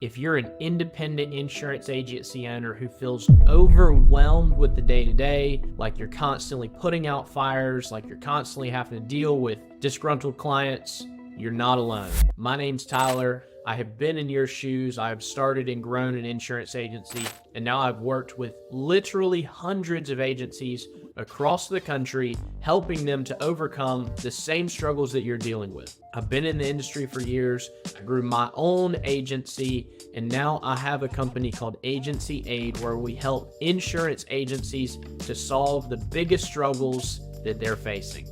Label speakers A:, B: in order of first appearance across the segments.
A: If you're an independent insurance agency owner who feels overwhelmed with the day-to-day, like you're constantly putting out fires, like you're constantly having to deal with disgruntled clients, you're not alone. My name's Tyler. I have been in your shoes. I have started and grown an insurance agency, and now I've worked with literally hundreds of agencies across the country, helping them to overcome the same struggles that you're dealing with. I've been in the industry for years. I grew my own agency, and now I have a company called Agency Aid, where we help insurance agencies to solve the biggest struggles that they're facing.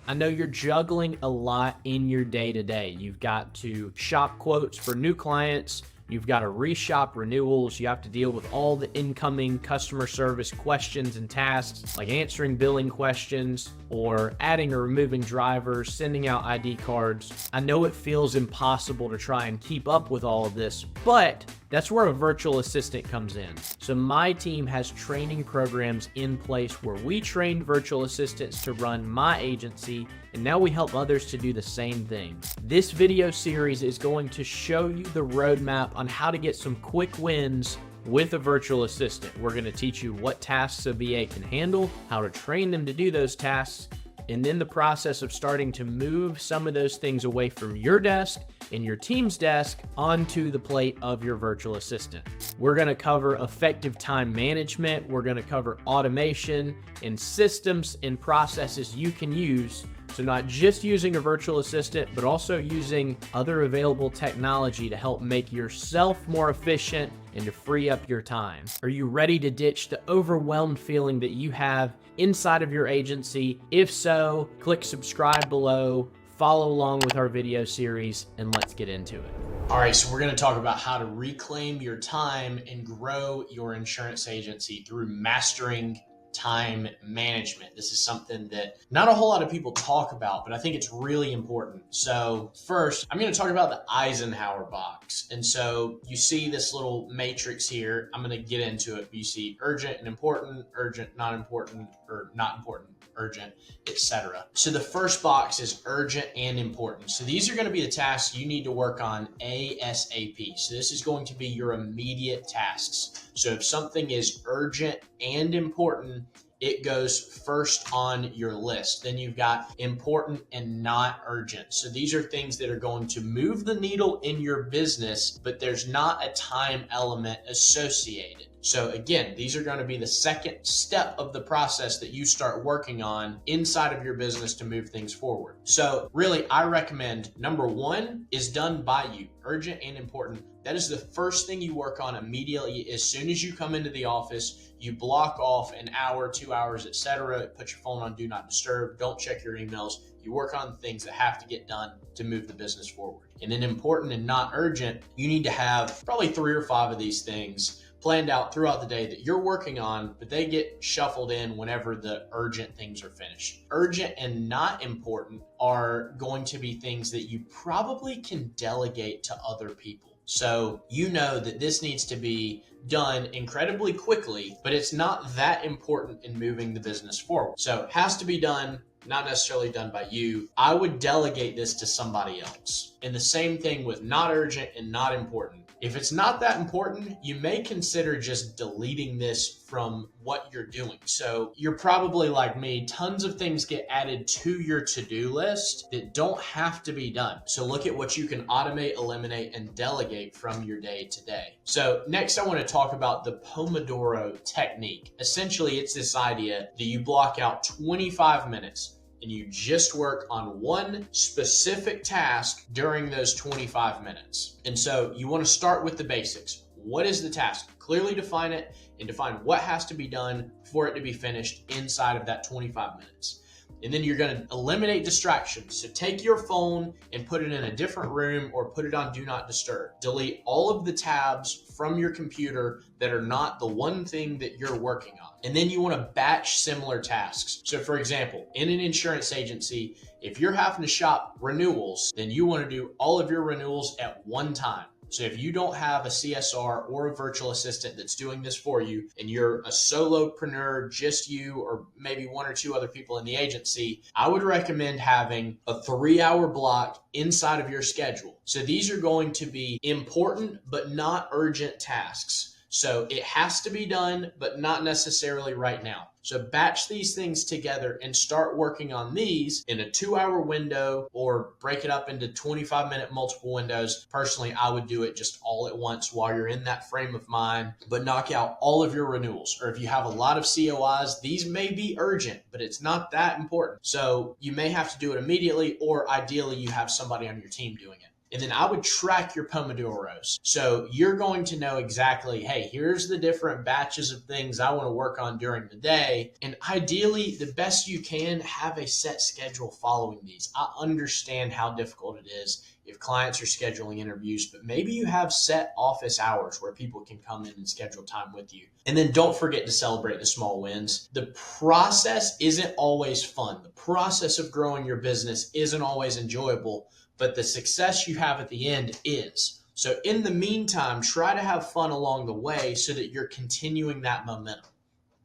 A: I know you're juggling a lot in your day-to-day. You've got to shop quotes for new clients. You've got to reshop renewals. You have to deal with all the incoming customer service questions and tasks, like answering billing questions or adding or removing drivers, sending out ID cards. I know it feels impossible to try and keep up with all of this, but that's where a virtual assistant comes in. So my team has training programs in place where we train virtual assistants to run my agency, and now we help others to do the same thing. This video series is going to show you the roadmap on how to get some quick wins with a virtual assistant. We're going to teach you what tasks a VA can handle, how to train them to do those tasks, and then the process of starting to move some of those things away from your desk and your team's desk onto the plate of your virtual assistant. We're going to cover effective time management. We're going to cover automation and systems and processes you can use. So not just using a virtual assistant, but also using other available technology to help make yourself more efficient and to free up your time. Are you ready to ditch the overwhelmed feeling that you have inside of your agency? If so, click subscribe below, follow along with our video series, and let's get into it. All right, so we're going to talk about how to reclaim your time and grow your insurance agency through mastering time management. This is something that not a whole lot of people talk about, but I think it's really important. So first, I'm going to talk about the Eisenhower box. And so you see this little matrix here. I'm going to get into it. You see urgent and important, urgent, not important, or not important, urgent, etc. So the first box is urgent and important. So these are going to be the tasks you need to work on ASAP. So this is going to be your immediate tasks. So if something is urgent and important, it goes first on your list. Then you've got important and not urgent. So these are things that are going to move the needle in your business, but there's not a time element associated. So again, these are going to be the second step of the process that you start working on inside of your business to move things forward. So really, I recommend number one is done by you, urgent and important. That is the first thing you work on immediately. As soon as you come into the office, you block off an hour, 2 hours, etc. Put your phone on do not disturb. Don't check your emails. You work on things that have to get done to move the business forward. And then important and not urgent, you need to have probably 3 or 5 of these things planned out throughout the day that you're working on, but they get shuffled in whenever the urgent things are finished. Urgent and not important are going to be things that you probably can delegate to other people. So you know that this needs to be done incredibly quickly, but it's not that important in moving the business forward. So it has to be done, not necessarily done by you. I would delegate this to somebody else. And the same thing with not urgent and not important. If it's not that important, you may consider just deleting this from what you're doing. So you're probably like me, tons of things get added to your to-do list that don't have to be done. So look at what you can automate, eliminate, and delegate from your day to day. So next I want to talk about the Pomodoro technique. Essentially, it's this idea that you block out 25 minutes and you just work on one specific task during those 25 minutes. And so you want to start with the basics. What is the task? Clearly define it and define what has to be done for it to be finished inside of that 25 minutes. And then you're going to eliminate distractions. So take your phone and put it in a different room or put it on do not disturb. Delete all of the tabs from your computer that are not the one thing that you're working on. And then you want to batch similar tasks. So for example, in an insurance agency, if you're having to shop renewals, then you want to do all of your renewals at one time. So if you don't have a CSR or a virtual assistant that's doing this for you, and you're a solopreneur, just you or maybe one or two other people in the agency, I would recommend having a 3-hour block inside of your schedule. So these are going to be important but not urgent tasks. So it has to be done, but not necessarily right now. So batch these things together and start working on these in a 2-hour window, or break it up into 25-minute multiple windows. Personally, I would do it just all at once while you're in that frame of mind, but knock out all of your renewals. Or if you have a lot of COIs, these may be urgent, but it's not that important. So you may have to do it immediately, or ideally you have somebody on your team doing it. And then I would track your Pomodoros. So you're going to know exactly, hey, here's the different batches of things I want to work on during the day. And ideally, the best you can, have a set schedule following these. I understand how difficult it is if clients are scheduling interviews, but maybe you have set office hours where people can come in and schedule time with you. And then don't forget to celebrate the small wins. The process isn't always fun. The process of growing your business isn't always enjoyable, but the success you have at the end is. So in the meantime, try to have fun along the way so that you're continuing that momentum.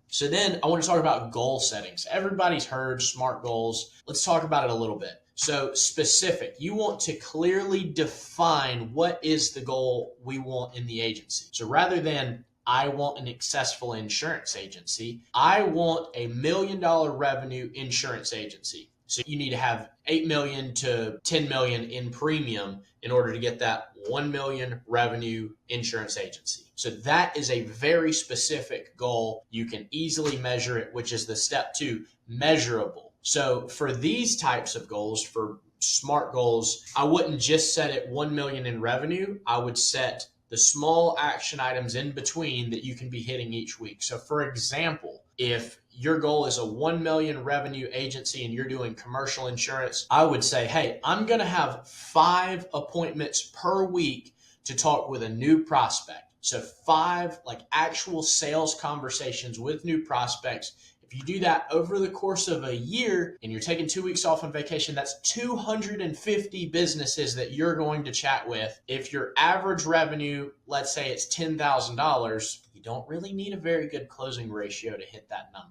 A: So then I want to talk about goal settings. Everybody's heard SMART goals. Let's talk about it a little bit. So specific, you want to clearly define what is the goal we want in the agency. So rather than I want an successful insurance agency, I want $1 million revenue insurance agency. So you need to have 8 million to 10 million in premium in order to get that 1 million revenue insurance agency. So that is a very specific goal. You can easily measure it, which is the step 2, measurable. So for these types of goals, for SMART goals, I wouldn't just set it 1 million in revenue. I would set the small action items in between that you can be hitting each week. So for example, if your goal is a 1 million revenue agency and you're doing commercial insurance, I would say, hey, I'm going to have 5 appointments per week to talk with a new prospect. So 5 like actual sales conversations with new prospects. If you do that over the course of a year and you're taking 2 weeks off on vacation, that's 250 businesses that you're going to chat with. If your average revenue, let's say it's $10,000, you don't really need a very good closing ratio to hit that number.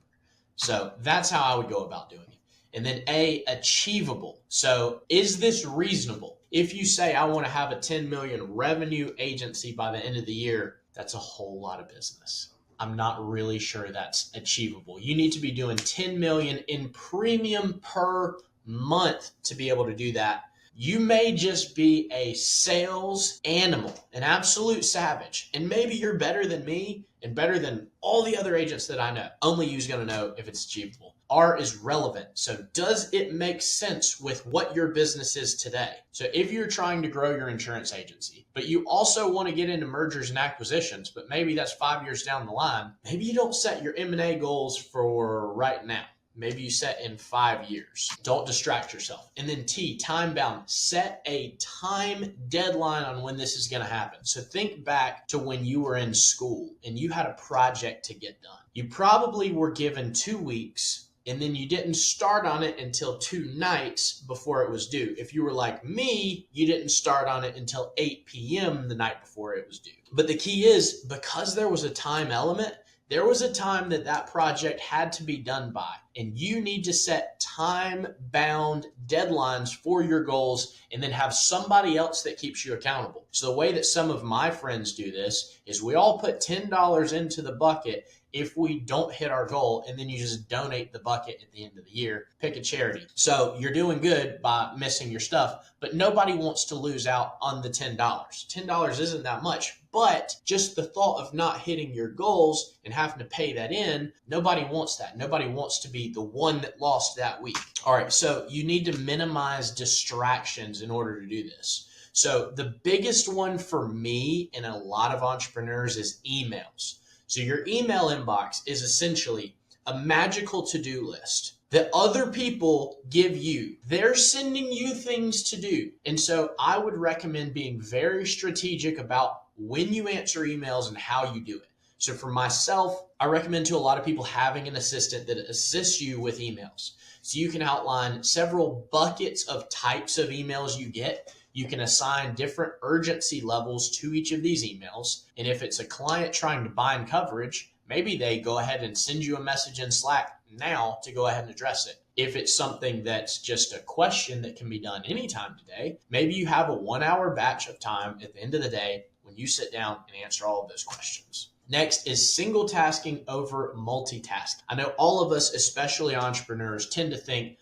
A: So that's how I would go about doing it. And then achievable. So is this reasonable? If you say I want to have a 10 million revenue agency by the end of the year, that's a whole lot of business. I'm not really sure that's achievable. You need to be doing 10 million in premium per month to be able to do that. You may just be a sales animal, an absolute savage, and maybe you're better than me and better than all the other agents that I know. Only you's going to know if it's achievable. R is relevant. So does it make sense with what your business is today? So if you're trying to grow your insurance agency, but you also want to get into mergers and acquisitions, but maybe that's 5 years down the line, maybe you don't set your M&A goals for right now. Maybe you set in 5 years. Don't distract yourself. And then T, time bound. Set a time deadline on when this is going to happen. So think back to when you were in school and you had a project to get done. You probably were given 2 weeks and then you didn't start on it until 2 nights before it was due. If you were like me, you didn't start on it until 8 p.m. the night before it was due. But the key is, because there was a time element, there was a time that that project had to be done by, and you need to set time-bound deadlines for your goals and then have somebody else that keeps you accountable. So the way that some of my friends do this is we all put $10 into the bucket if we don't hit our goal, and then you just donate the bucket at the end of the year. Pick a charity. So you're doing good by missing your stuff, but nobody wants to lose out on the $10. $10 isn't that much, but just the thought of not hitting your goals and having to pay that in, nobody wants that. Nobody wants to be the one that lost that week. All right, so you need to minimize distractions in order to do this. So the biggest one for me and a lot of entrepreneurs is emails. So your email inbox is essentially a magical to-do list that other people give you. They're sending you things to do. And so I would recommend being very strategic about when you answer emails and how you do it. So for myself, I recommend to a lot of people having an assistant that assists you with emails. So you can outline several buckets of types of emails you get. You can assign different urgency levels to each of these emails. And if it's a client trying to bind coverage, maybe they go ahead and send you a message in Slack now to go ahead and address it. If it's something that's just a question that can be done anytime today, maybe you have a 1 hour batch of time at the end of the day when you sit down and answer all of those questions. Next is single tasking over multitasking. I know all of us, especially entrepreneurs, tend to think,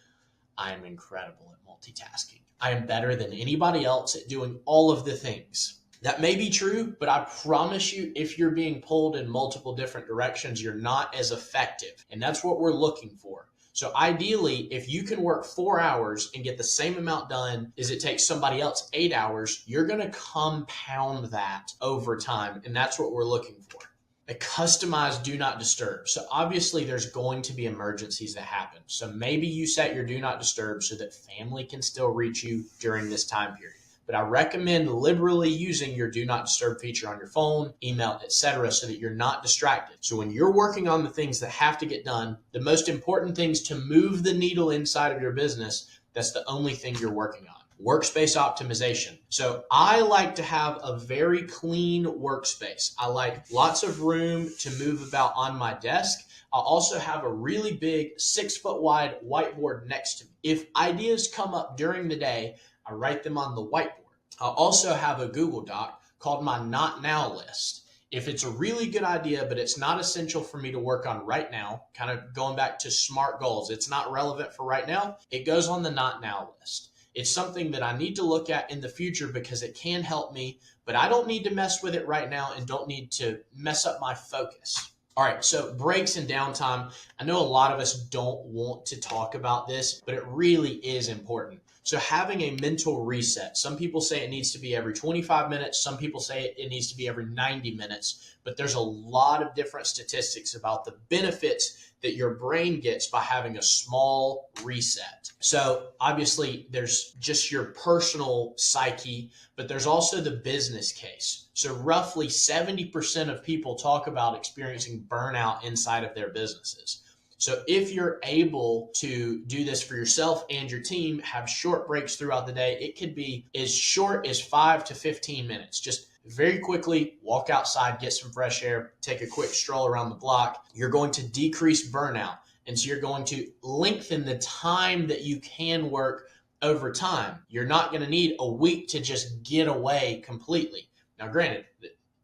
A: I am incredible at multitasking. I am better than anybody else at doing all of the things. That may be true, but I promise you, if you're being pulled in multiple different directions, you're not as effective. And that's what we're looking for. So ideally, if you can work 4 hours and get the same amount done as it takes somebody else 8 hours, you're going to compound that over time. And that's what we're looking for. A customized do not disturb. So obviously there's going to be emergencies that happen. So maybe you set your do not disturb so that family can still reach you during this time period. But I recommend liberally using your do not disturb feature on your phone, email, etc., so that you're not distracted. So when you're working on the things that have to get done, the most important things to move the needle inside of your business, that's the only thing you're working on. Workspace optimization. So I like to have a very clean workspace. I like lots of room to move about on my desk. I'll also have a really big 6 foot wide whiteboard next to me. If ideas come up during the day, I write them on the whiteboard. I'll also have a Google Doc called my not now list. If it's a really good idea, but it's not essential for me to work on right now, kind of going back to SMART goals, it's not relevant for right now, it goes on the not now list. It's something that I need to look at in the future because it can help me, but I don't need to mess with it right now and don't need to mess up my focus. All right, so breaks and downtime. I know a lot of us don't want to talk about this, but it really is important. So having a mental reset. Some people say it needs to be every 25 minutes. Some people say it needs to be every 90 minutes. But there's a lot of different statistics about the benefits that your brain gets by having a small reset. So obviously there's just your personal psyche, but there's also the business case. So roughly 70% of people talk about experiencing burnout inside of their businesses. So if you're able to do this for yourself and your team, have short breaks throughout the day, it could be as short as 5 to 15 minutes. Just very quickly walk outside, get some fresh air, take a quick stroll around the block. You're going to decrease burnout. And so you're going to lengthen the time that you can work over time. You're not going to need a week to just get away completely. Now, granted,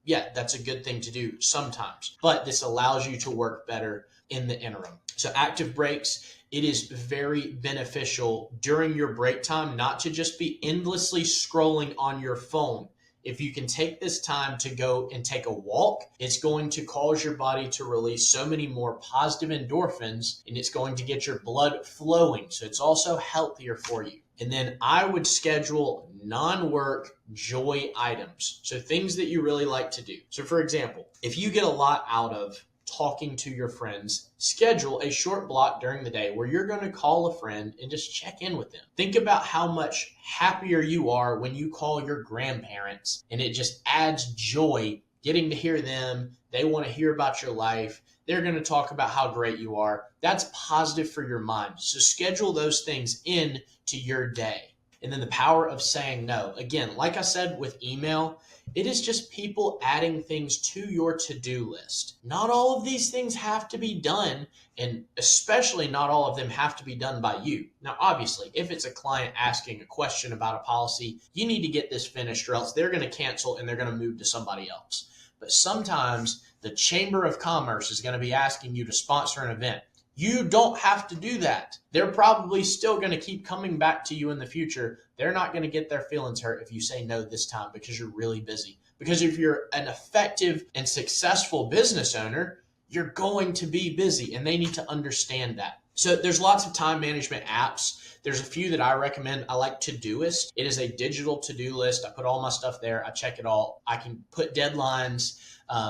A: yeah, that's a good thing to do sometimes, but this allows you to work better in the interim. So active breaks, it is very beneficial during your break time not to just be endlessly scrolling on your phone. If you can take this time to go and take a walk, it's going to cause your body to release so many more positive endorphins, and it's going to get your blood flowing. So it's also healthier for you. And then I would schedule non-work joy items. So things that you really like to do. So for example, if you get a lot out of talking to your friends, schedule a short block during the day where you're going to call a friend and just check in with them. Think about how much happier you are when you call your grandparents, and it just adds joy getting to hear them. They want to hear about your life. They're going to talk about how great you are. That's positive for your mind. So schedule those things in to your day. And then the power of saying no. Again, like I said with email, it is just people adding things to your to-do list. Not all of these things have to be done, and especially not all of them have to be done by you. Now, obviously, if it's a client asking a question about a policy, you need to get this finished or else they're going to cancel and they're going to move to somebody else. But sometimes the Chamber of Commerce is going to be asking you to sponsor an event. You don't have to do that. They're probably still going to keep coming back to you in the future. They're not going to get their feelings hurt if you say no this time because you're really busy. Because if you're an effective and successful business owner, you're going to be busy, and they need to understand that. So there's lots of time management apps. There's a few that I recommend. I like Todoist. It is a digital to-do list. I put all my stuff there. I check it all. I can put deadlines.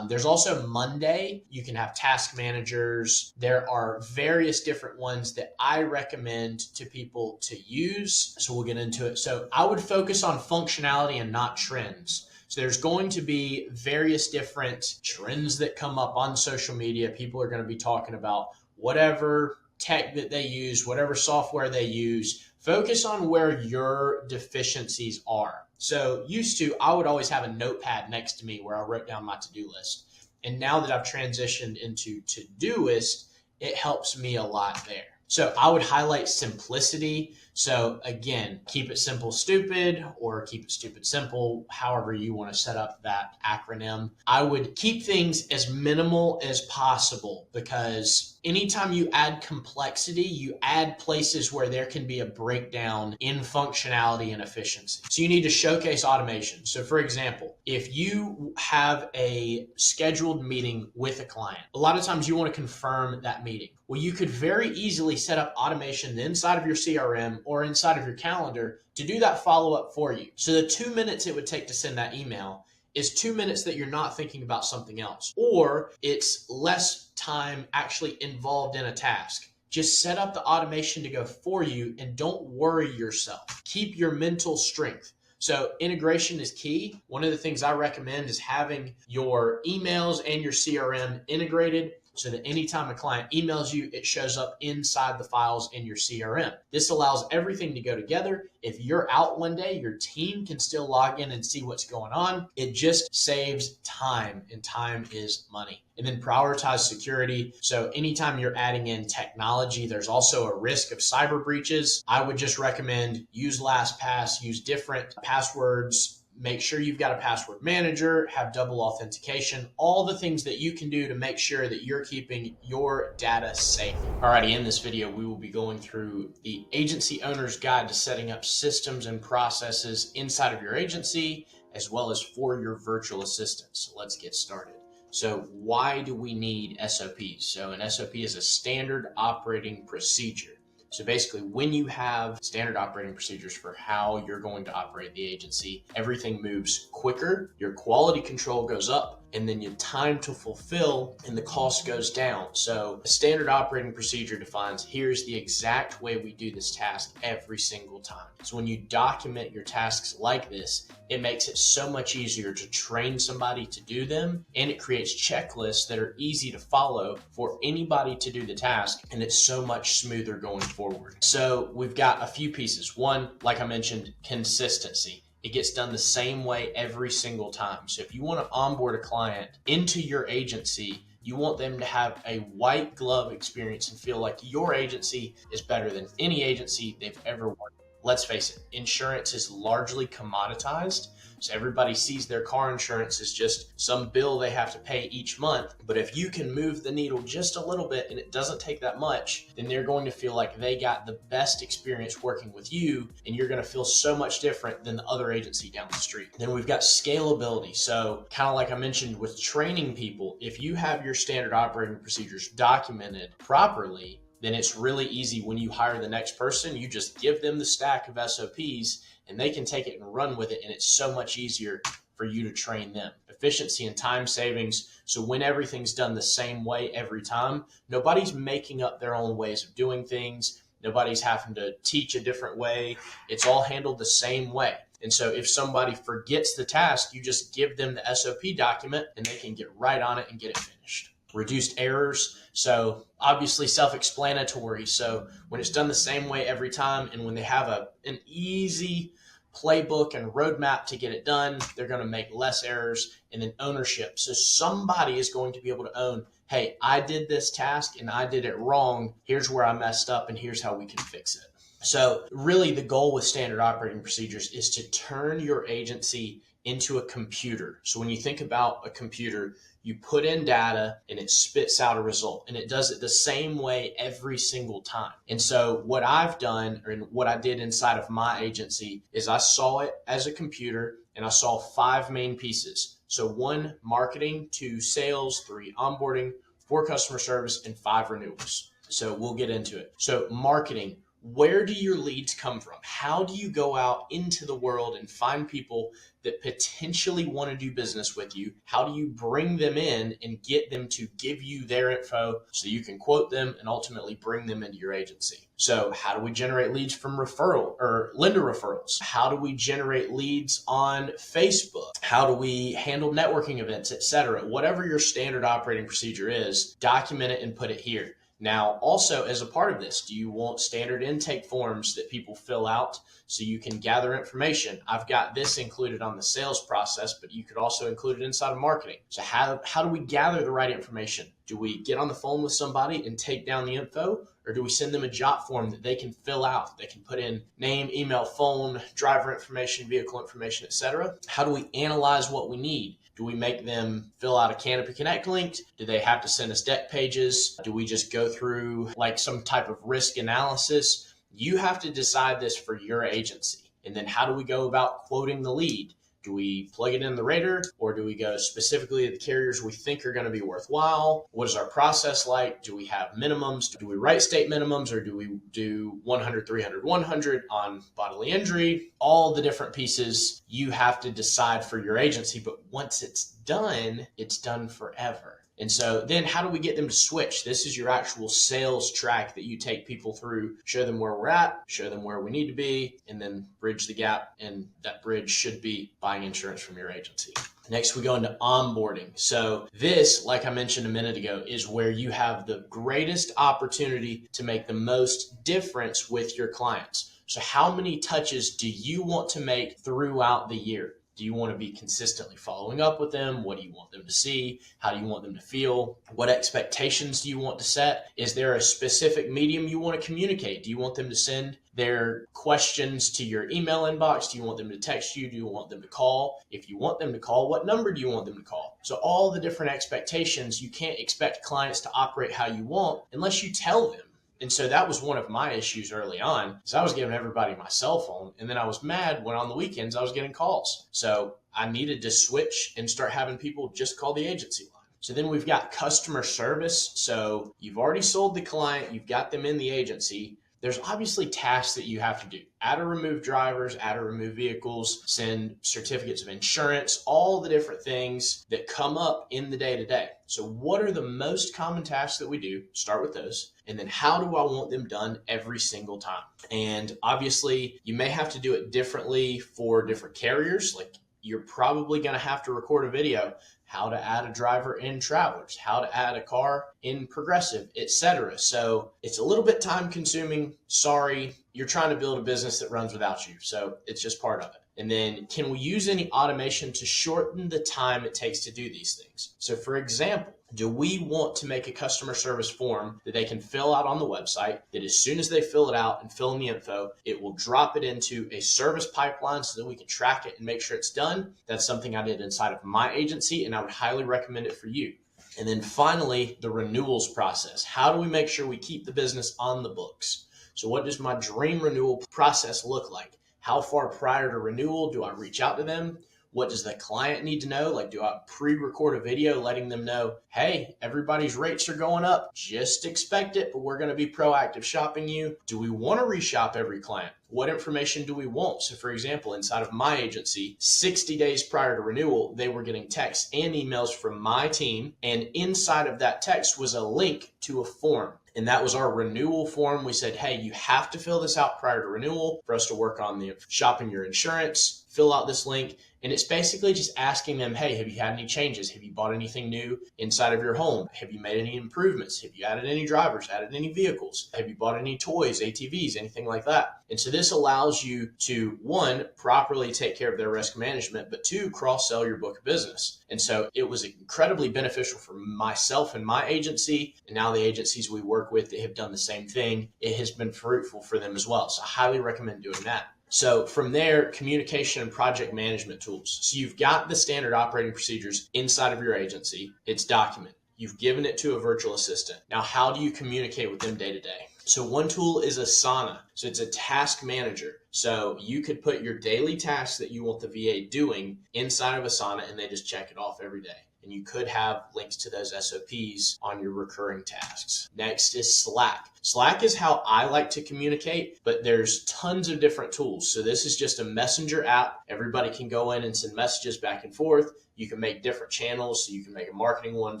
A: There's also Monday. You can have task managers. There are various different ones that I recommend to people to use. So we'll get into it. So I would focus on functionality and not trends. So there's going to be various different trends that come up on social media. People are going to be talking about whatever tech that they use, whatever software they use. Focus on where your deficiencies are. So used to, I would always have a notepad next to me where I wrote down my to-do list. And now that I've transitioned into Todoist, it helps me a lot there. So I would highlight simplicity. So again, keep it simple, stupid, or keep it stupid, simple, however you want to set up that acronym. I would keep things as minimal as possible, because anytime you add complexity, you add places where there can be a breakdown in functionality and efficiency. So you need to showcase automation. So for example, if you have a scheduled meeting with a client, a lot of times you want to confirm that meeting. Well, you could very easily set up automation inside of your CRM or inside of your calendar to do that follow-up for you. So the 2 minutes it would take to send that email is 2 minutes that you're not thinking about something else, or it's less time actually involved in a task. Just set up the automation to go for you and don't worry yourself. Keep your mental strength. So integration is key. One of the things I recommend is having your emails and your CRM integrated, so that anytime a client emails you, it shows up inside the files in your CRM. This allows everything to go together. If you're out one day, your team can still log in and see what's going on. It just saves time, and time is money. And then prioritize security. So anytime you're adding in technology, there's also a risk of cyber breaches. I would just recommend use LastPass, use different passwords. Make sure you've got a password manager, have double authentication, all the things that you can do to make sure that you're keeping your data safe. Alrighty, in this video, we will be going through the agency owner's guide to setting up systems and processes inside of your agency, as well as for your virtual assistants. So let's get started. So why do we need SOPs? So an SOP is a standard operating procedure. So basically, when you have standard operating procedures for how you're going to operate the agency, everything moves quicker, your quality control goes up, and then your time to fulfill and the cost goes down. So a standard operating procedure defines, here's the exact way we do this task every single time. So when you document your tasks like this, it makes it so much easier to train somebody to do them, and it creates checklists that are easy to follow for anybody to do the task, and it's so much smoother going forward. So we've got a few pieces. One, like I mentioned, consistency. It gets done the same way every single time. So if you want to onboard a client into your agency, you want them to have a white glove experience and feel like your agency is better than any agency they've ever worked with. Let's face it, insurance is largely commoditized. So everybody sees their car insurance as just some bill they have to pay each month. But if you can move the needle just a little bit and it doesn't take that much, then they're going to feel like they got the best experience working with you, and you're going to feel so much different than the other agency down the street. Then we've got scalability. So kind of like I mentioned with training people, if you have your standard operating procedures documented properly, then it's really easy when you hire the next person. You just give them the stack of SOPs and they can take it and run with it, and it's so much easier for you to train them. Efficiency and time savings. So when everything's done the same way every time, nobody's making up their own ways of doing things. Nobody's having to teach a different way. It's all handled the same way. And so if somebody forgets the task, you just give them the SOP document and they can get right on it and get it finished. Reduced errors. So obviously self-explanatory. So when it's done the same way every time, and when they have an easy playbook and roadmap to get it done, they're going to make less errors. And then ownership. So somebody is going to be able to own, hey, I did this task and I did it wrong. Here's where I messed up and here's how we can fix it. So really the goal with standard operating procedures is to turn your agency into a computer. So when you think about a computer, you put in data and it spits out a result, and it does it the same way every single time. And so what I've done, and what I did inside of my agency, is I saw it as a computer and I saw 5 main pieces. So 1, marketing; 2, sales; 3, onboarding; 4, customer service; and 5, renewals. So we'll get into it. So marketing. Where do your leads come from? How do you go out into the world and find people that potentially want to do business with you? How do you bring them in and get them to give you their info so you can quote them and ultimately bring them into your agency? So how do we generate leads from referral or lender referrals? How do we generate leads on Facebook? How do we handle networking events, etc.? Whatever your standard operating procedure is, document it and put it here. Now, also as a part of this, do you want standard intake forms that people fill out so you can gather information? I've got this included on the sales process, but you could also include it inside of marketing. So how do we gather the right information? Do we get on the phone with somebody and take down the info, or do we send them a jot form that they can fill out? They can put in name, email, phone, driver information, vehicle information, etc. How do we analyze what we need? Do we make them fill out a Canopy Connect link? Do they have to send us deck pages? Do we just go through like some type of risk analysis? You have to decide this for your agency. And then how do we go about quoting the lead? Do we plug it in the rater, or do we go specifically to the carriers we think are going to be worthwhile? What is our process like? Do we have minimums? Do we write state minimums, or do we do 100, 300, 100 on bodily injury? All the different pieces you have to decide for your agency, but once it's done forever. And so then how do we get them to switch? This is your actual sales track that you take people through, show them where we're at, show them where we need to be, and then bridge the gap. And that bridge should be buying insurance from your agency. Next, we go into onboarding. So this, like I mentioned a minute ago, is where you have the greatest opportunity to make the most difference with your clients. So how many touches do you want to make throughout the year? Do you want to be consistently following up with them? What do you want them to see? How do you want them to feel? What expectations do you want to set? Is there a specific medium you want to communicate? Do you want them to send their questions to your email inbox? Do you want them to text you? Do you want them to call? If you want them to call, what number do you want them to call? So all the different expectations, you can't expect clients to operate how you want unless you tell them. And so that was one of my issues early on, is I was giving everybody my cell phone, and then I was mad when on the weekends I was getting calls. So I needed to switch and start having people just call the agency line. So then we've got customer service. So you've already sold the client, you've got them in the agency. There's obviously tasks that you have to do. Add or remove drivers, add or remove vehicles, send certificates of insurance, all the different things that come up in the day-to-day. So what are the most common tasks that we do? Start with those. And then how do I want them done every single time? And obviously, you may have to do it differently for different carriers. Like you're probably going to have to record a video, how to add a driver in Travelers, how to add a car in Progressive, etc. So it's a little bit time consuming. Sorry, you're trying to build a business that runs without you. So it's just part of it. And then can we use any automation to shorten the time it takes to do these things? So for example, do we want to make a customer service form that they can fill out on the website, that as soon as they fill it out and fill in the info, it will drop it into a service pipeline so that we can track it and make sure it's done? That's something I did inside of my agency, and I would highly recommend it for you. And then finally, the renewals process. How do we make sure we keep the business on the books? So what does my dream renewal process look like? How far prior to renewal do I reach out to them? What does the client need to know? Like, do I pre-record a video letting them know, hey, everybody's rates are going up. Just expect it, but we're going to be proactive shopping you. Do we want to reshop every client? What information do we want? So for example, inside of my agency, 60 days prior to renewal, they were getting texts and emails from my team. And inside of that text was a link to a form. And that was our renewal form. We said, hey, you have to fill this out prior to renewal for us to work on the shopping your insurance. Fill out this link. And it's basically just asking them, hey, have you had any changes? Have you bought anything new inside of your home? Have you made any improvements? Have you added any drivers, added any vehicles? Have you bought any toys, ATVs, anything like that? And so this allows you to, one, properly take care of their risk management, but two, cross-sell your book of business. And so it was incredibly beneficial for myself and my agency, and now the agencies we work with that have done the same thing. It has been fruitful for them as well. So I highly recommend doing that. So from there, communication and project management tools. So you've got the standard operating procedures inside of your agency. It's documented. You've given it to a virtual assistant. Now, how do you communicate with them day to day? So one tool is Asana. So it's a task manager. So you could put your daily tasks that you want the VA doing inside of Asana, and they just check it off every day. And you could have links to those SOPs on your recurring tasks. Next is Slack. Slack is how I like to communicate, but there's tons of different tools. So this is just a messenger app. Everybody can go in and send messages back and forth. You can make different channels. So you can make a marketing one,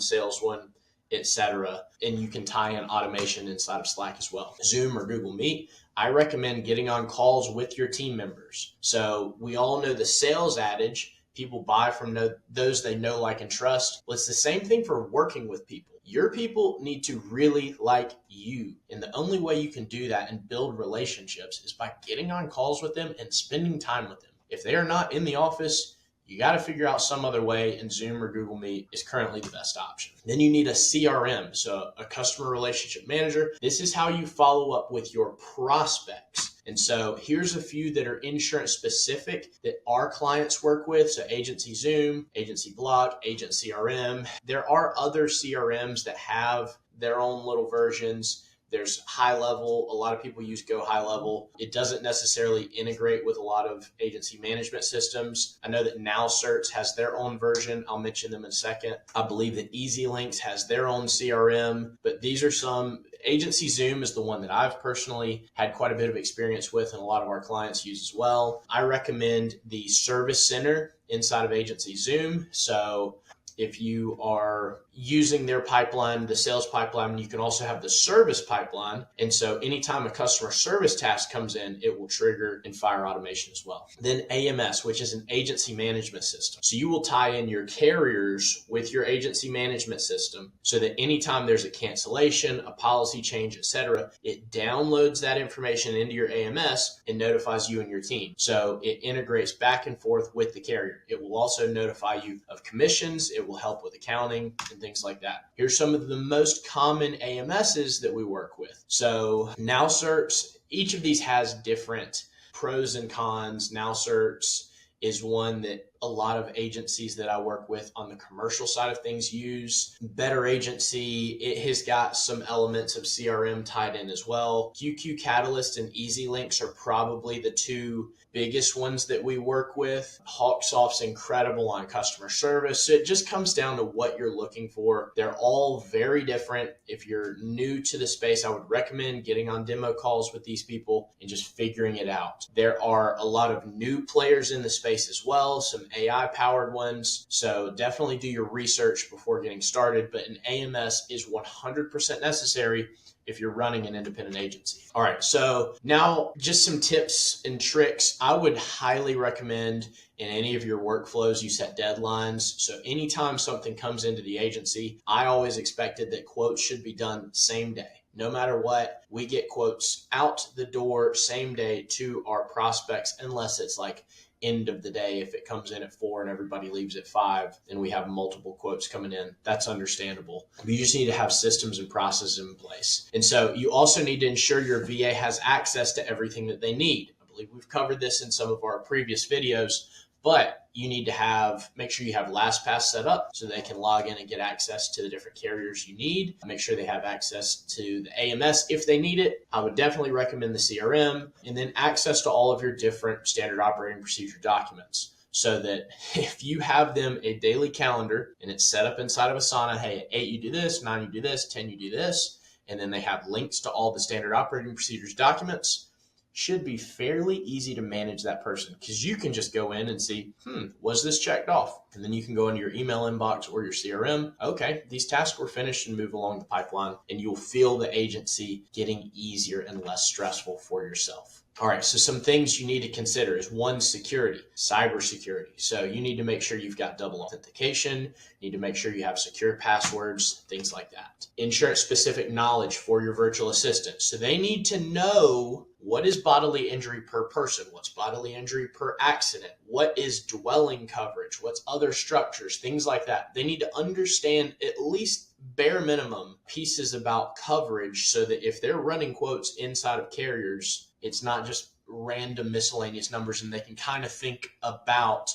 A: sales one, etc. And you can tie in automation inside of Slack as well. Zoom or Google Meet. I recommend getting on calls with your team members. So we all know the sales adage, people buy from those they know, like, and trust. Well, it's the same thing for working with people.
B: Your people need to really like you. And the only way you can do that and build relationships is by getting on calls with them and spending time with them. If they are not in the office, you got to figure out some other way, and Zoom or Google Meet is currently the best option. Then you need a CRM, so a customer relationship manager. This is how you follow up with your prospects. And so here's a few that are insurance specific that our clients work with. So Agency Zoom, Agency Block, Agent CRM. There are other CRMs that have their own little versions. There's High Level. A lot of people use Go High Level. It doesn't necessarily integrate with a lot of agency management systems. I know that NowCerts has their own version. I'll mention them in a second. I believe that EasyLinks has their own CRM, but these are some. Agency Zoom is the one that I've personally had quite a bit of experience with, and a lot of our clients use as well. I recommend the Service Center inside of Agency Zoom. So if you are using their pipeline, the sales pipeline, you can also have the service pipeline. And so anytime a customer service task comes in, it will trigger and fire automation as well. Then AMS, which is an agency management system. So you will tie in your carriers with your agency management system so that anytime there's a cancellation, a policy change, etc., it downloads that information into your AMS and notifies you and your team. So it integrates back and forth with the carrier. It will also notify you of commissions. It will help with accounting and things like that. Here's some of the most common AMSs that we work with. So NowCerts, each of these has different pros and cons. NowCerts is one that a lot of agencies that I work with on the commercial side of things use. Better Agency, it has got some elements of CRM tied in as well. QQ Catalyst and EasyLinks are probably the two biggest ones that we work with. HawkSoft's incredible on customer service. So it just comes down to what you're looking for. They're all very different. If you're new to the space, I would recommend getting on demo calls with these people and just figuring it out. There are a lot of new players in the space as well, some AI powered ones. So definitely do your research before getting started, but an AMS is 100% necessary if you're running an independent agency. All right, so now just some tips and tricks. I would highly recommend in any of your workflows, you set deadlines. So anytime something comes into the agency, I always expected that quotes should be done same day. No matter what, we get quotes out the door same day to our prospects, unless it's like end of the day. If it comes in at 4 and everybody leaves at 5 and we have multiple quotes coming in, that's understandable. But you just need to have systems and processes in place. And so you also need to ensure your VA has access to everything that they need. I believe we've covered this in some of our previous videos, but you need to make sure you have LastPass set up so they can log in and get access to the different carriers you need. Make sure they have access to the AMS if they need it. I would definitely recommend the CRM, and then access to all of your different standard operating procedure documents. So that if you have them a daily calendar and it's set up inside of Asana, hey, at 8 you do this, 9 you do this, 10 you do this, and then they have links to all the standard operating procedures documents, should be fairly easy to manage that person, because you can just go in and see, was this checked off? And then you can go into your email inbox or your CRM. Okay, these tasks were finished, and move along the pipeline, and you'll feel the agency getting easier and less stressful for yourself. All right, so some things you need to consider is one, security, cybersecurity. So you need to make sure you've got double authentication. You need to make sure you have secure passwords, things like that. Insurance specific knowledge for your virtual assistant. So they need to know what is bodily injury per person, what's bodily injury per accident, what is dwelling coverage, what's other structures, things like that. They need to understand at least bare minimum pieces about coverage so that if they're running quotes inside of carriers, it's not just random miscellaneous numbers, and they can kind of think about,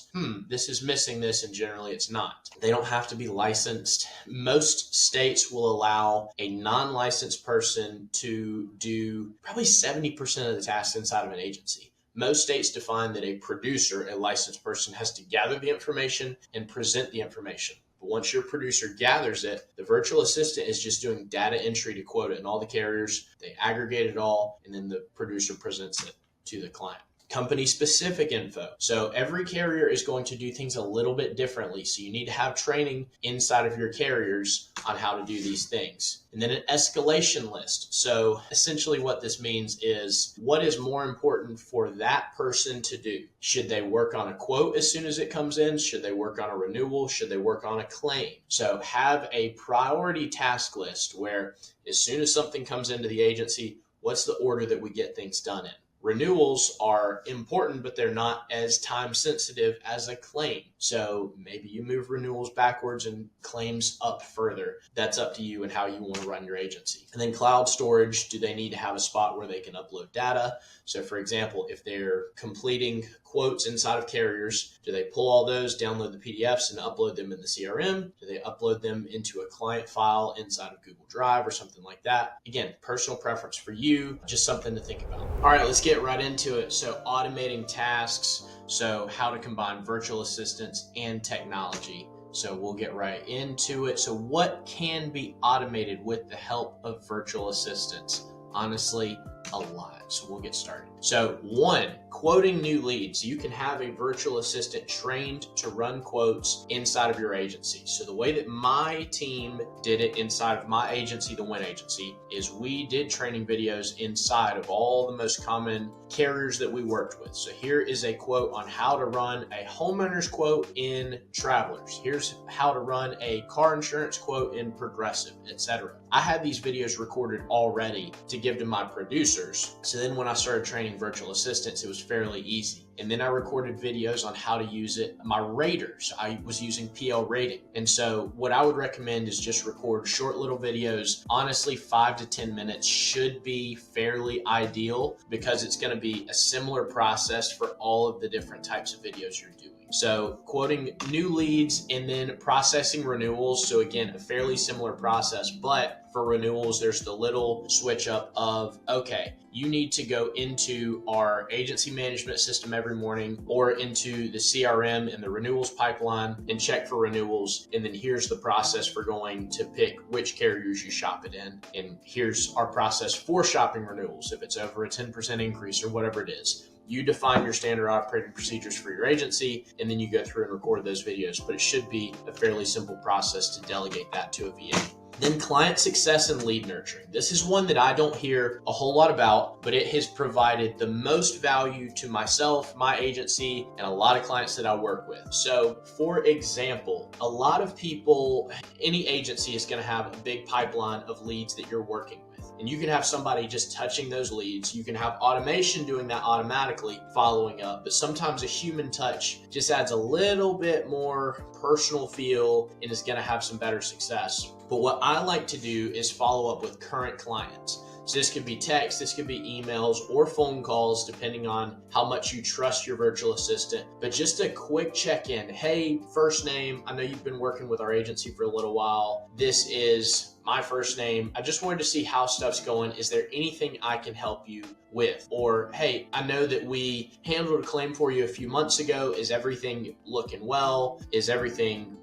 B: this is missing this, and generally it's not. They don't have to be licensed. Most states will allow a non-licensed person to do probably 70% of the tasks inside of an agency. Most states define that a producer, a licensed person, has to gather the information and present the information. But once your producer gathers it, the virtual assistant is just doing data entry to quote it in all the carriers. They aggregate it all, and then the producer presents it to the client. company specific info. So every carrier is going to do things a little bit differently. So you need to have training inside of your carriers on how to do these things. And then an escalation list. So essentially what this means is what is more important for that person to do. Should they work on a quote as soon as it comes in? Should they work on a renewal? Should they work on a claim? So have a priority task list where as soon as something comes into the agency, what's the order that we get things done in? Renewals are important, but they're not as time sensitive as a claim. So maybe you move renewals backwards and claims up further. That's up to you and how you want to run your agency. And then cloud storage, do they need to have a spot where they can upload data? So for example, if they're completing quotes inside of carriers, do they pull all those, download the PDFs and upload them in the CRM? Do they upload them into a client file inside of Google Drive or something like that? Again, personal preference for you, just something to think about. All right, let's get right into it. So automating tasks. So how to combine virtual assistants and technology. So we'll get right into it. So what can be automated with the help of virtual assistants? Honestly, a lot. So we'll get started. So 1, quoting new leads. You can have a virtual assistant trained to run quotes inside of your agency. So the way that my team did it inside of my agency, the Win Agency, is we did training videos inside of all the most common carriers that we worked with. So here is a quote on how to run a homeowner's quote in Travelers. Here's how to run a car insurance quote in Progressive, etc. I had these videos recorded already to give to my producers. So then when I started training virtual assistants, it was fairly easy. And then I recorded videos on how to use it. My raters, I was using PL Rating. And so what I would recommend is just record short little videos. Honestly, 5 to 10 minutes should be fairly ideal because it's going to be a similar process for all of the different types of videos you're doing. So quoting new leads and then processing renewals. So again, a fairly similar process, but for renewals, there's the little switch up of, okay, you need to go into our agency management system every morning or into the CRM and the renewals pipeline and check for renewals. And then here's the process for going to pick which carriers you shop it in. And here's our process for shopping renewals. If it's over a 10% increase or whatever it is. You define your standard operating procedures for your agency, and then you go through and record those videos. But it should be a fairly simple process to delegate that to a VA. Then client success and lead nurturing. This is one that I don't hear a whole lot about, but it has provided the most value to myself, my agency, and a lot of clients that I work with. So for example, a lot of people, any agency is going to have a big pipeline of leads that you're working with. And you can have somebody just touching those leads. You can have automation doing that automatically, following up. But sometimes a human touch just adds a little bit more personal feel and is going to have some better success. But what I like to do is follow up with current clients. So this could be text, this could be emails or phone calls, depending on how much you trust your virtual assistant. But just a quick check-in. Hey, first name, I know you've been working with our agency for a little while. This is my first name. I just wanted to see how stuff's going. Is there anything I can help you with? Or, hey, I know that we handled a claim for you a few months ago. Is everything looking well? Is everything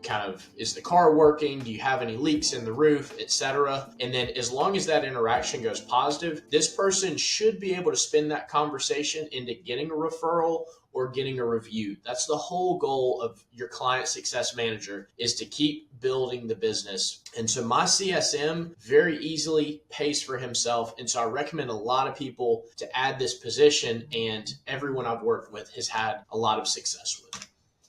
B: is the car working? Do you have any leaks in the roof, etc.? And then as long as that interaction goes positive, this person should be able to spin that conversation into getting a referral or getting a review. That's the whole goal of your client success manager, is to keep building the business. And so my CSM very easily pays for himself. And so I recommend a lot of people to add this position, and everyone I've worked with has had a lot of success with it.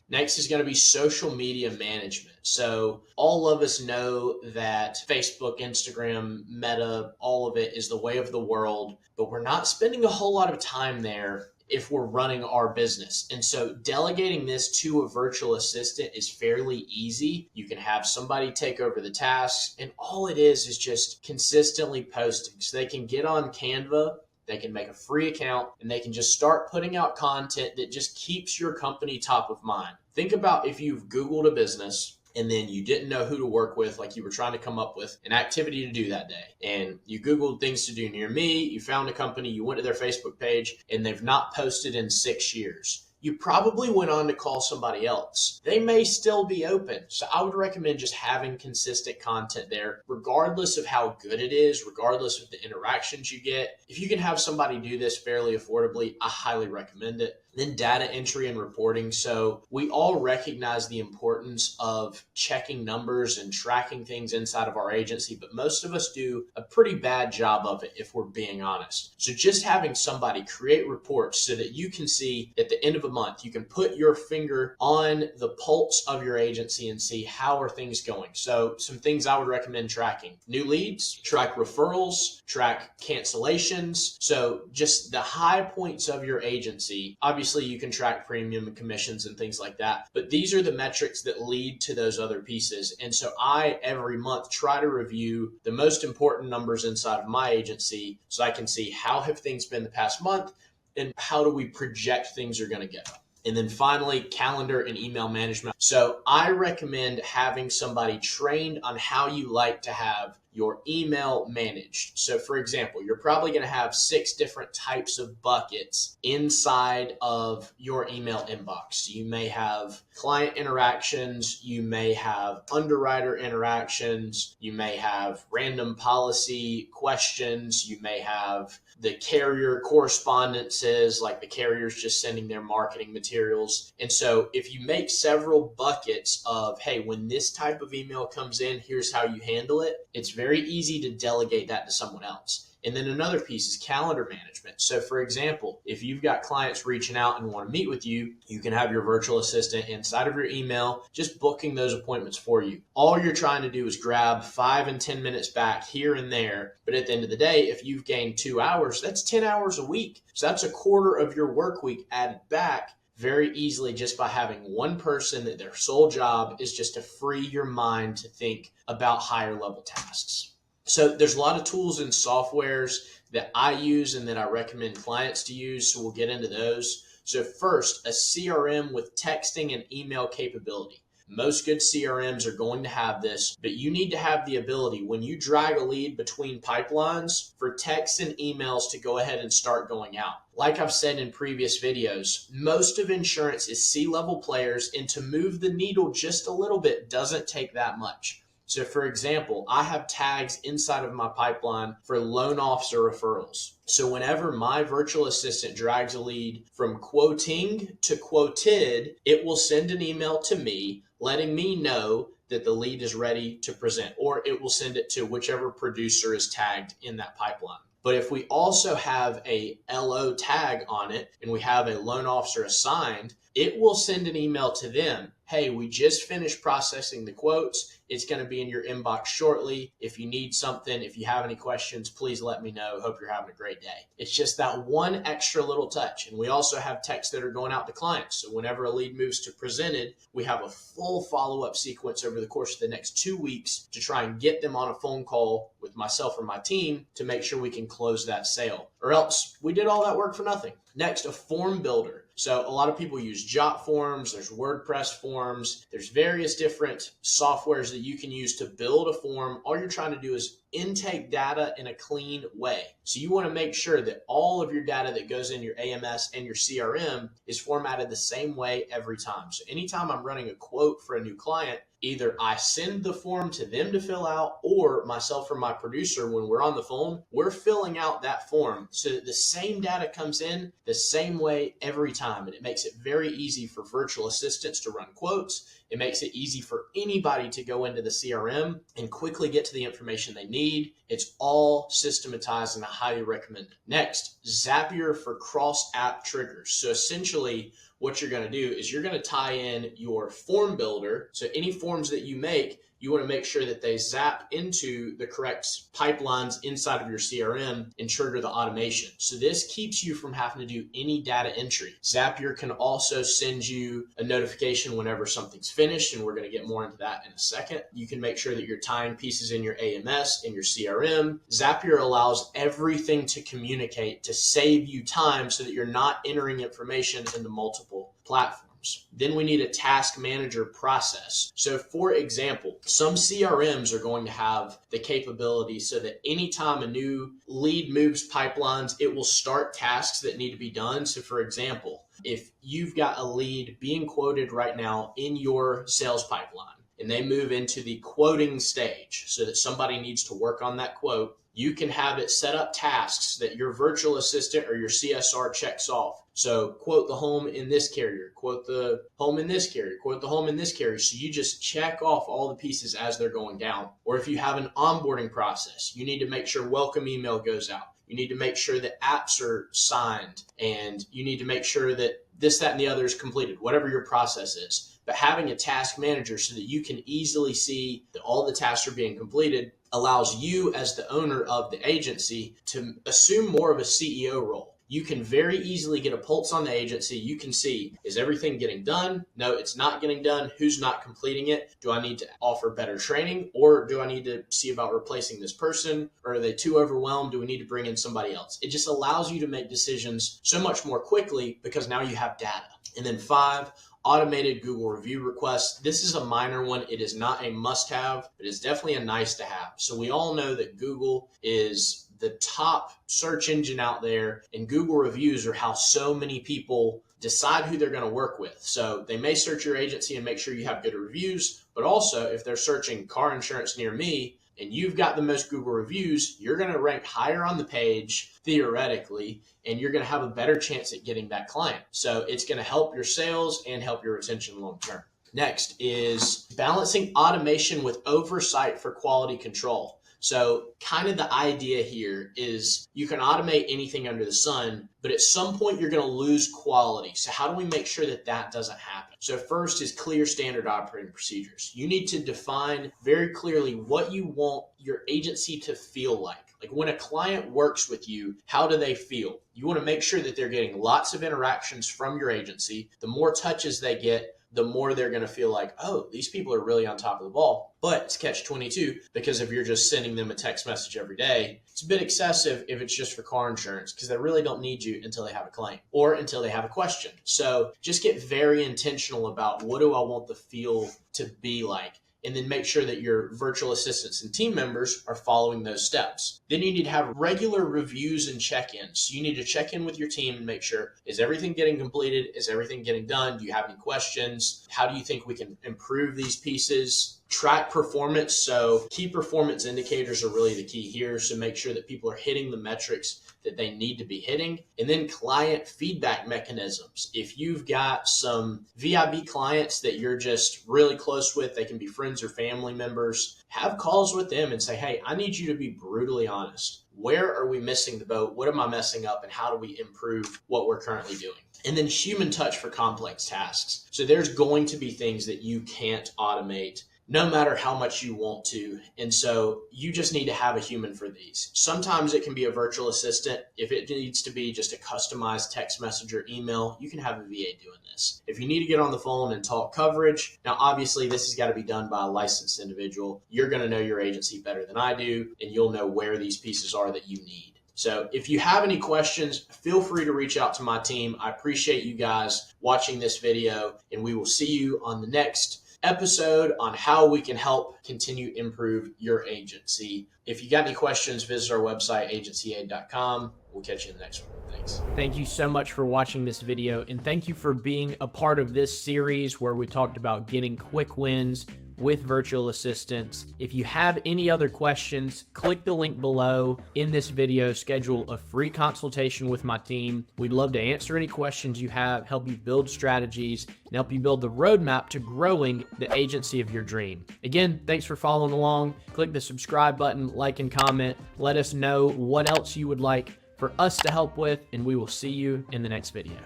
B: Next is going to be social media management. So all of us know that Facebook, Instagram, Meta, all of it is the way of the world, but we're not spending a whole lot of time there if we're running our business. And so delegating this to a virtual assistant is fairly easy. You can have somebody take over the tasks, and all it is just consistently posting. So they can get on Canva, they can make a free account, and they can just start putting out content that just keeps your company top of mind. Think about if you've Googled a business and then you didn't know who to work with, like you were trying to come up with an activity to do that day. And you Googled things to do near me, you found a company, you went to their Facebook page, and they've not posted in 6 years. you probably went on to call somebody else. They may still be open. So I would recommend just having consistent content there, regardless of how good it is, regardless of the interactions you get. If you can have somebody do this fairly affordably, I highly recommend it. Then data entry and reporting. So we all recognize the importance of checking numbers and tracking things inside of our agency, but most of us do a pretty bad job of it if we're being honest. So just having somebody create reports so that you can see at the end of a month, you can put your finger on the pulse of your agency and see how are things going. So some things I would recommend tracking: new leads, track referrals, track cancellations. So just the high points of your agency. Obviously, you can track premium and commissions and things like that, but these are the metrics that lead to those other pieces. And so I, every month, try to review the most important numbers inside of my agency so I can see how have things been the past month and how do we project things are going to go. And then finally, calendar and email management. So I recommend having somebody trained on how you like to have your email managed. So for example, you're probably going to have 6 different types of buckets inside of your email inbox. You may have client interactions, you may have underwriter interactions, you may have random policy questions, you may have the carrier correspondences, like the carrier's just sending their marketing materials. And so if you make several buckets of, hey, when this type of email comes in, here's how you handle it, it's very easy to delegate that to someone else. And then another piece is calendar management. So for example, if you've got clients reaching out and want to meet with you, you can have your virtual assistant inside of your email, just booking those appointments for you. All you're trying to do is grab 5 and 10 minutes back here and there. But at the end of the day, if you've gained 2 hours, that's 10 hours a week. So that's a quarter of your work week added back very easily just by having one person that their sole job is just to free your mind to think about higher level tasks. So there's a lot of tools and softwares that I use and that I recommend clients to use. So we'll get into those. So first, a CRM with texting and email capability. Most good CRMs are going to have this, but you need to have the ability when you drag a lead between pipelines for texts and emails to go ahead and start going out. Like I've said in previous videos, most of insurance is C-level players, and to move the needle just a little bit doesn't take that much. So for example, I have tags inside of my pipeline for loan officer referrals. So whenever my virtual assistant drags a lead from quoting to quoted, it will send an email to me letting me know that the lead is ready to present, or it will send it to whichever producer is tagged in that pipeline. But if we also have a LO tag on it and we have a loan officer assigned, it will send an email to them. Hey, we just finished processing the quotes. It's going to be in your inbox shortly. If you need something, if you have any questions, please let me know. Hope you're having a great day. It's just that one extra little touch. And we also have texts that are going out to clients. So whenever a lead moves to presented, we have a full follow-up sequence over the course of the next 2 weeks to try and get them on a phone call with myself or my team to make sure we can close that sale. Or else we did all that work for nothing. Next, a form builder. So a lot of people use Jot forms, there's WordPress forms, there's various different softwares that you can use to build a form. All you're trying to do is intake data in a clean way. So you want to make sure that all of your data that goes in your AMS and your CRM is formatted the same way every time. So anytime I'm running a quote for a new client, either I send the form to them to fill out, or myself or my producer, when we're on the phone, we're filling out that form so that the same data comes in the same way every time. And it makes it very easy for virtual assistants to run quotes. It makes it easy for anybody to go into the CRM and quickly get to the information they need. It's all systematized and I highly recommend it. Next, Zapier for cross-app triggers. So essentially, what you're going to do is you're going to tie in your form builder. So any forms that you make, you want to make sure that they zap into the correct pipelines inside of your CRM and trigger the automation. So this keeps you from having to do any data entry. Zapier can also send you a notification whenever something's finished, and we're going to get more into that in a second. You can make sure that you're tying pieces in your AMS, in your CRM. Zapier allows everything to communicate to save you time so that you're not entering information into multiple platforms. Then we need a task manager process. So for example, some CRMs are going to have the capability so that anytime a new lead moves pipelines, it will start tasks that need to be done. So for example, If you've got a lead being quoted right now in your sales pipeline and they move into the quoting stage so that somebody needs to work on that quote, you can have it set up tasks that your virtual assistant or your CSR checks off. So quote the home in this carrier, quote the home in this carrier, quote the home in this carrier. So you just check off all the pieces as they're going down. Or if you have an onboarding process, you need to make sure welcome email goes out. You need to make sure that apps are signed, and you need to make sure that this, that, and the other is completed, whatever your process is. But having a task manager so that you can easily see that all the tasks are being completed allows you as the owner of the agency to assume more of a CEO role. You can very easily get a pulse on the agency. You can see, is everything getting done? No, it's not getting done. Who's not completing it? Do I need to offer better training, or do I need to see about replacing this person? Or are they too overwhelmed? Do we need to bring in somebody else? It just allows you to make decisions so much more quickly because now you have data. And then 5, automated Google review requests. This is a minor one. It is not a must-have, but it's definitely a nice-to-have. So we all know that Google is the top search engine out there, and Google reviews are how so many people decide who they're going to work with. So they may search your agency and make sure you have good reviews, but also if they're searching car insurance near me and you've got the most Google reviews, you're going to rank higher on the page theoretically, and you're going to have a better chance at getting that client. So it's going to help your sales and help your retention long term. Next is balancing automation with oversight for quality control. So kind of the idea here is you can automate anything under the sun, but at some point you're going to lose quality. So how do we make sure that that doesn't happen? So first is clear standard operating procedures. You need to define very clearly what you want your agency to feel like. Like when a client works with you, how do they feel? You want to make sure that they're getting lots of interactions from your agency. The more touches they get, the more they're going to feel like, oh, these people are really on top of the ball. But it's catch-22, because if you're just sending them a text message every day, it's a bit excessive if it's just for car insurance, because they really don't need you until they have a claim or until they have a question. So just get very intentional about what do I want the feel to be like, and then make sure that your virtual assistants and team members are following those steps. Then you need to have regular reviews and check-ins. You need to check in with your team and make sure, is everything getting completed? Is everything getting done? Do you have any questions? How do you think we can improve these pieces? Track performance. So key performance indicators are really the key here. So make sure that people are hitting the metrics that they need to be hitting. And then client feedback mechanisms. If you've got some VIB clients that you're just really close with, they can be friends or family members, have calls with them and say, hey, I need you to be brutally honest. Where are we missing the boat? What am I messing up? And how do we improve what we're currently doing? And then human touch for complex tasks. So there's going to be things that you can't automate no matter how much you want to. And so you just need to have a human for these. Sometimes it can be a virtual assistant. If it needs to be just a customized text message or email, you can have a VA doing this. If you need to get on the phone and talk coverage, now obviously this has got to be done by a licensed individual. You're going to know your agency better than I do, and you'll know where these pieces are that you need. So if you have any questions, feel free to reach out to my team. I appreciate you guys watching this video, and we will see you on the next episode on how we can help continue improve your agency. If you got any questions, visit our website, agencyaid.com. We'll catch you in the next one. Thanks.
A: Thank you so much for watching this video, and thank you for being a part of this series where we talked about getting quick wins with virtual assistants. If you have any other questions, click the link below in this video, schedule a free consultation with my team. We'd love to answer any questions you have, help you build strategies, and help you build the roadmap to growing the agency of your dream. Again, thanks for following along. Click the subscribe button, like and comment. Let us know what else you would like for us to help with, and we will see you in the next video.